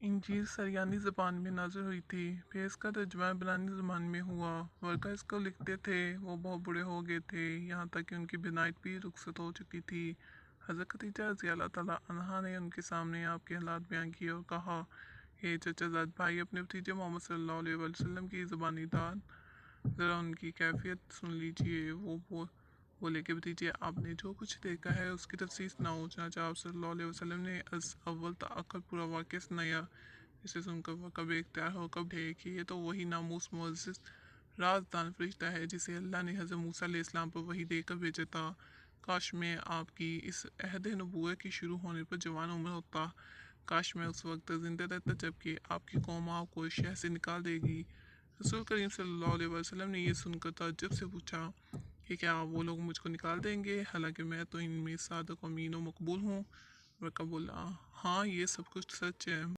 انجیل سریانی زبان میں نازل ہوئی تھی، پھر اس کا ترجمہ عبرانی زبان میں ہوا۔ ورقہ اس کو لکھتے تھے، وہ بہت بوڑھے ہو گئے تھے، یہاں تک کہ ان کی بینائیت بھی رخصت ہو چکی تھی۔ حضرت خدیجہ رضی اللہ تعالیٰ عنہا نے ان کے سامنے آپ کے حالات بیان کیے اور کہا، اے چچا زاد بھائی، اپنے بھتیجے محمد صلی اللہ علیہ وآلہ وسلم کی زبانی داد ذرا ان کی کیفیت سن لیجئے۔ وہ بولے کہ بھتیجے، آپ نے جو کچھ دیکھا ہے اس کی تفصیل سناؤ۔ چنانچہ آپ صلی اللہ علیہ وسلم نے از اول تا آخر پورا واقعہ سنایا۔ اسے سن کر وہ کب اختیار ہو کب ہے کہ یہ تو وہی ناموس معزز رازدان فرشتہ ہے جسے اللہ نے حضرت موسیٰ علیہ السلام پر وحی دے کر بھیجا تھا۔ کاش میں آپ کی اس عہد نبوت کی شروع ہونے پر جوان عمر ہوتا، کاش میں اس وقت تک زندہ رہتا جبکہ آپ کی قوم آپ کو اس شہر سے نکال دے گی۔ رسول کریم صلی اللہ علیہ وسلم نے یہ سن کر تعجب سے پوچھا کہ کیا وہ لوگ مجھ کو نکال دیں گے حالانکہ میں تو ان میں صادق و امین و مقبول ہوں؟ ورقہ بولا، ہاں یہ سب کچھ سچ ہے۔